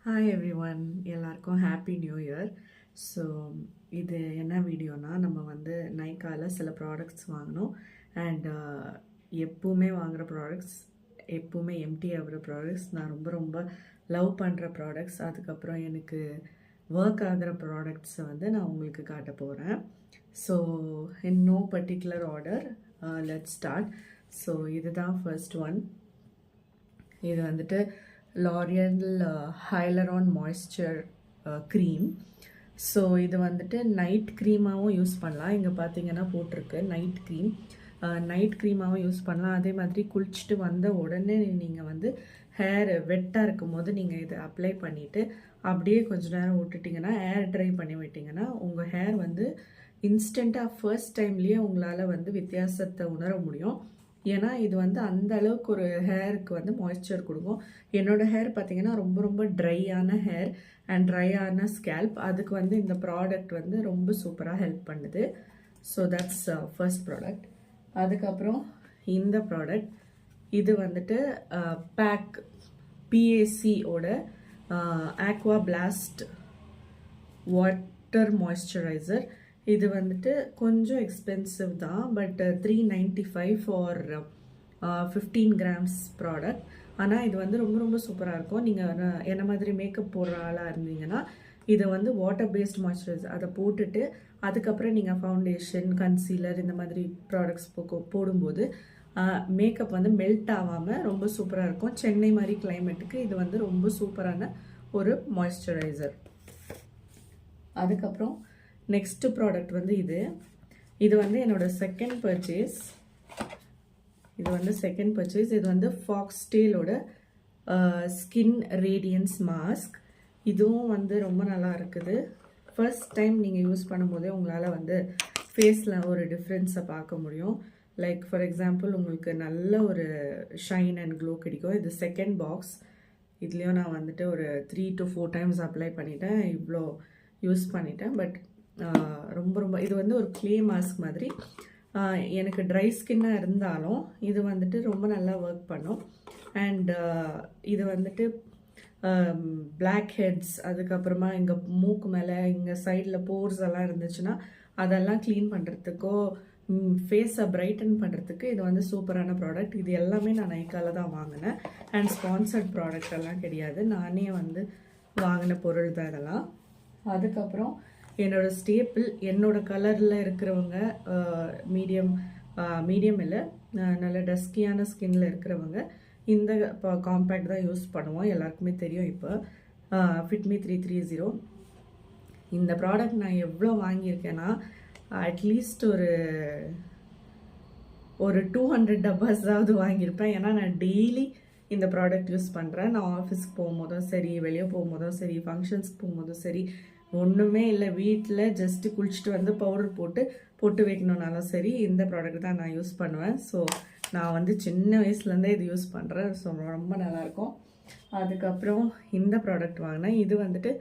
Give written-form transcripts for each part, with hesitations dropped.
Hi every one, எல்லாருக்கும் happy new year. So இது என்ன வீடியோனா, நம்ம வந்து நைக்காவில் சில ப்ராடக்ட்ஸ் வாங்கினோம். அண்ட் எப்பவுமே வாங்குகிற ப்ராடக்ட்ஸ், எப்பவுமே எம்டி ஆகிற ப்ராடக்ட்ஸ், நான் ரொம்ப ரொம்ப லவ் பண்ணுற ப்ராடக்ட்ஸ், அதுக்கப்புறம் எனக்கு ஒர்க் ஆகிற ப்ராடக்ட்ஸை வந்து நான் உங்களுக்கு காட்ட போகிறேன். So in no particular order, let's start. So இதுதான் ஃபர்ஸ்ட் ஒன். இது வந்துட்டு L'Oreal hyaluron moisture cream. So இது வந்துட்டு நைட் க்ரீமாகவும் யூஸ் பண்ணலாம். இங்கே பார்த்தீங்கன்னா போட்டிருக்கு நைட் க்ரீம். நைட் க்ரீமாகவும் யூஸ் பண்ணலாம். அதே மாதிரி குளிச்சுட்டு வந்த உடனே நீங்கள் வந்து ஹேர் வெட்டாக இருக்கும் போது நீங்கள் இதை அப்ளை பண்ணிவிட்டு அப்படியே கொஞ்சம் நேரம் விட்டுட்டிங்கன்னா, ஏர் ட்ரை பண்ணி விட்டிங்கன்னா உங்கள் ஹேர் வந்து இன்ஸ்டண்ட்டாக ஃபர்ஸ்ட் டைம்லேயே உங்களால் வந்து வித்தியாசத்தை உணர முடியும். ஏன்னா இது வந்து அந்த அளவுக்கு ஒரு ஹேருக்கு வந்து மாய்ஸ்சர் கொடுக்கும். என்னோட ஹேர் பார்த்தீங்கன்னா ரொம்ப ரொம்ப ட்ரையான ஹேர் அண்ட் ட்ரையான ஸ்கேல்ப். அதுக்கு வந்து இந்த ப்ராடக்ட் வந்து ரொம்ப சூப்பராக ஹெல்ப் பண்ணுது. So that's first product. அதுக்கப்புறம் இந்த ப்ராடக்ட், இது வந்துட்டு பேக் பிஏசியோட ஆக்வா பிளாஸ்ட் வாட்டர் மாய்ஸ்சரைசர். இது வந்துட்டு கொஞ்சம் எக்ஸ்பென்சிவ் தான், பட் 395 ஃபார் 15 grams ப்ராடக்ட். ஆனால் இது வந்து ரொம்ப ரொம்ப சூப்பராக இருக்கும். நீங்கள் என்ன மாதிரி மேக்கப் போடுற ஆளாக இருந்தீங்கன்னா இதை வந்து வாட்டர் பேஸ்ட் மாய்ஸ்சரைசர் அதை போட்டுட்டு அதுக்கப்புறம் நீங்கள் ஃபவுண்டேஷன், கன்சீலர் இந்த மாதிரி ப்ராடக்ட்ஸ் போடும்போது மேக்கப் வந்து மெல்ட் ஆகாமல் ரொம்ப சூப்பராக இருக்கும். சென்னை மாதிரி கிளைமேட்டுக்கு இது வந்து ரொம்ப சூப்பரான ஒரு மாய்ஸ்சரைசர். அதுக்கப்புறம் நெக்ஸ்ட் ப்ராடக்ட் வந்து இது வந்து என்னோட செகண்ட் பர்ச்சேஸ். இது வந்து ஃபாக்ஸ்டேலோட ஸ்கின் ரேடியன்ஸ் மாஸ்க். இதுவும் வந்து ரொம்ப நல்லா இருக்குது. ஃபர்ஸ்ட் டைம் நீங்கள் யூஸ் பண்ணும்போதே உங்களால் வந்து ஃபேஸில் ஒரு டிஃப்ரென்ஸை பார்க்க முடியும். லைக் ஃபார் எக்ஸாம்பிள், உங்களுக்கு நல்ல ஒரு ஷைன் அண்ட் க்ளோ கிடைக்கும். இது செகண்ட் பாக்ஸ். இதுலேயும் நான் வந்துட்டு ஒரு 3 to 4 times அப்ளை பண்ணிட்டேன். இவ்வளோ யூஸ் பண்ணிட்டேன். பட் ரொம்ப ரொம்ப இது வந்து ஒரு க்ளே மாஸ்க் மாதிரி. எனக்கு ட்ரை ஸ்கின்னாக இருந்தாலும் இது வந்துட்டு ரொம்ப நல்லா ஒர்க் பண்ணும். அண்ட் இது வந்துட்டு பிளாக் ஹெட்ஸ், அதுக்கப்புறமா இங்கே மூக்கு மேலே இங்கே சைடில் போர்ஸ் எல்லாம் இருந்துச்சுன்னா அதெல்லாம் க்ளீன் பண்ணுறதுக்கோ ஃபேஸை பிரைட்டன் பண்ணுறதுக்கு இது வந்து சூப்பரான ப்ராடக்ட். இது எல்லாமே நான் நைக்கால தான் வாங்கினேன். அண்ட் ஸ்பான்சர்ட் ப்ராடக்ட் எல்லாம் கிடையாது, நானே வந்து வாங்கின பொருள் தான் இதெல்லாம். அதுக்கப்புறம் என்னோட ஸ்டேப்பிள், என்னோட கலரில் இருக்கிறவங்க, மீடியம் இல்லை நல்ல டஸ்கியான ஸ்கின்ல இருக்கிறவங்க இந்த காம்பேக்ட் தான் யூஸ் பண்ணுவோம். எல்லாருக்குமே தெரியும். இப்போ ஃபிட்மி 330 இந்த ப்ராடக்ட் நான் எவ்வளோ வாங்கியிருக்கேன்னா அட்லீஸ்ட் ஒரு 200 டப்பாஸாவது வாங்கியிருப்பேன். ஏன்னா நான் டெய்லி இந்த ப்ராடக்ட் யூஸ் பண்ணுறேன். நான் ஆஃபீஸ்க்கு போகும்போதும் சரி, வெளியே போகும்போதும் சரி, ஃபங்க்ஷன்ஸ்க்கு போகும்போதும் சரி, ஒன்றுமே இல்லை வீட்டில் ஜஸ்ட்டு குளிச்சுட்டு வந்து பவுடர் போட்டு வைக்கணுன்னாலும் சரி, இந்த ப்ராடக்ட் தான் நான் யூஸ் பண்ணுவேன். ஸோ நான் வந்து சின்ன வயசுலேருந்தே இது யூஸ் பண்ணுறேன். ஸோ ரொம்ப நல்லாயிருக்கும். அதுக்கப்புறம் இந்த ப்ராடக்ட் வாங்கினேன். இது வந்துட்டு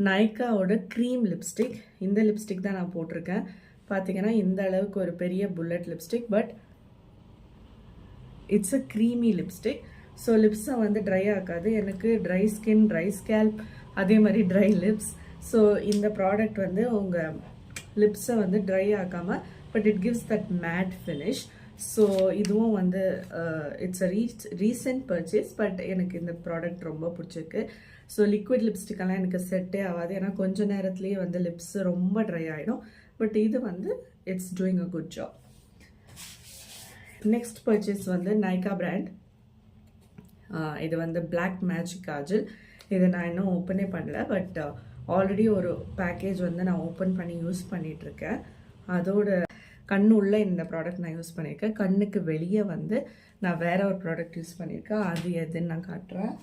நைக்காவோட க்ரீம் லிப்ஸ்டிக். இந்த லிப்ஸ்டிக் தான் நான் போட்டிருக்கேன். பார்த்தீங்கன்னா இந்த அளவுக்கு ஒரு பெரிய bullet lipstick, but it's a creamy lipstick. So லிப்ஸை வந்து ட்ரை ஆக்காது. எனக்கு ட்ரை ஸ்கின், ட்ரை ஸ்கேல்ப், அதே மாதிரி ட்ரை லிப்ஸ். ஸோ இந்த ப்ராடக்ட் வந்து உங்கள் லிப்ஸை வந்து ட்ரை ஆக்காமல், but it gives that matte finish. So இதுவும் வந்து it's a recent purchase, but எனக்கு இந்த ப்ராடக்ட் ரொம்ப பிடிச்சிருக்கு. ஸோ லிக்விட் லிப்ஸ்டிக்கெல்லாம் எனக்கு செட்டே ஆகாது. ஏன்னா கொஞ்ச நேரத்துலேயே வந்து லிப்ஸ் ரொம்ப ட்ரை ஆகிடும். பட் இது வந்து it's doing a good job. Next purchase வந்து நைக்கா பிராண்ட். இது வந்து பிளாக் மேஜிக் காஜல். இதை நான் இன்னும் ஓப்பனே பண்ணல, பட் ஆல்ரெடி ஒரு பேக்கேஜ் வந்து நான் ஓப்பன் பண்ணி யூஸ் பண்ணிகிட்ருக்கேன். அதோட கண்ணு உள்ள இந்த ப்ராடக்ட் நான் யூஸ் பண்ணியிருக்கேன். கண்ணுக்கு வெளியே வந்து நான் வேற ஒரு ப்ராடக்ட் யூஸ் பண்ணியிருக்கேன். அது எதுன்னு நான் காட்டுறேன்.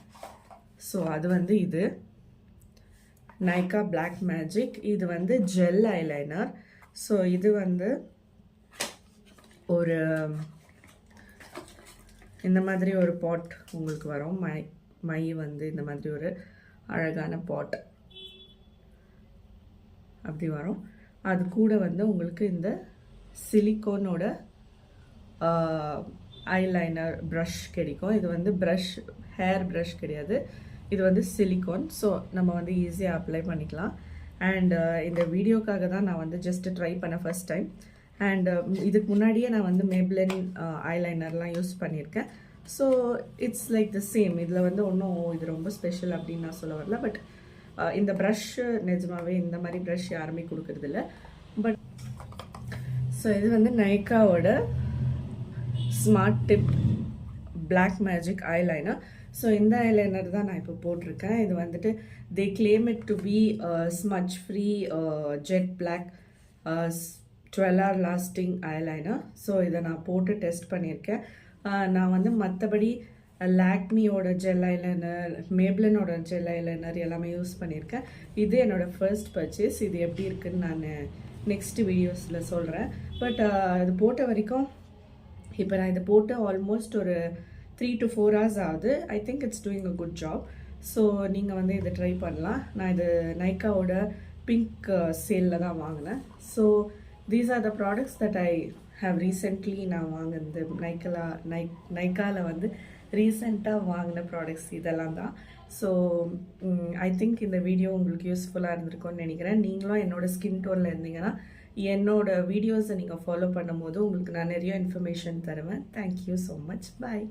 ஸோ அது வந்து இது நைக்கா பிளாக் மேஜிக். இது வந்து ஜெல் ஐலைனர். ஸோ இது வந்து ஒரு இந்த மாதிரி ஒரு பாட் உங்களுக்கு வரும். மை வந்து இந்த மாதிரி ஒரு அழகான பாட் அப்படி வரும். அது கூட வந்து உங்களுக்கு இந்த சிலிக்கோனோட ஐலைனர் ப்ரஷ் கிடைக்கும். இது வந்து ப்ரஷ், ஹேர் ப்ரஷ் கிடையாது. இது வந்து சிலிகான், ஸோ நம்ம வந்து ஈஸியாக அப்ளை பண்ணிக்கலாம். அண்ட் இந்த வீடியோக்காக தான் நான் வந்து ஜஸ்ட் ட்ரை பண்ணேன் ஃபர்ஸ்ட் டைம். அண்ட் இதுக்கு முன்னாடியே நான் வந்து மேப்ளின் ஐலைனர்லாம் யூஸ் பண்ணியிருக்கேன். So it's like the same. இதில் வந்து ஒன்றும் இது ரொம்ப ஸ்பெஷல் அப்படின்னு நான் சொல்ல வரல. பட் இந்த ப்ரஷ்ஷு நிஜமாகவே இந்த மாதிரி ப்ரஷ் யாருமே கொடுக்குறதில்ல. பட் ஸோ இது வந்து நைக்காவோட smart dip black magic eyeliner. So இந்த ஐலைனர் தான் நான் இப்போ போட்டிருக்கேன். இது வந்துட்டு they claim it to be smudge free jet black 12 hour lasting eyeliner. So இதை நான் போட்டு டெஸ்ட் பண்ணியிருக்கேன். நான் வந்து மற்றபடி லாக்மியோட ஜெல் ஐலைனர், மேப்ளினோட ஜெல் ஐலைனர் எல்லாமே யூஸ் பண்ணியிருக்கேன். இது என்னோடய ஃபர்ஸ்ட் பர்ச்சேஸ். இது எப்படி இருக்குன்னு நான் நெக்ஸ்ட் வீடியோஸில் சொல்கிறேன். பட் இது போட்ட வரைக்கும் இப்போ நான் இதை போட்டு ஆல்மோஸ்ட் ஒரு 3 to 4 hours ஆகுது. I think it's doing a good job. So நீங்கள் வந்து இதை ட்ரை பண்ணலாம். நான் இது நைக்காவோட பிங்க் சேலில் தான் வாங்கினேன். So these are the products that I have recently நான் வாங்கினது. நைக்காவில் வந்து ரீசெண்டாக வாங்கின ப்ராடக்ட்ஸ் இதெல்லாம் தான். ஸோ ஐ திங்க் இந்த வீடியோ உங்களுக்கு யூஸ்ஃபுல்லாக இருந்திருக்கும்னு நினைக்கிறேன். நீங்களும் என்னோடய ஸ்கின் டோனில் இருந்தீங்கன்னா என்னோடய வீடியோஸை நீங்கள் ஃபாலோ பண்ணும்போது உங்களுக்கு நான் நிறைய இன்ஃபர்மேஷன் தருவேன். Thank you so much. பாய்.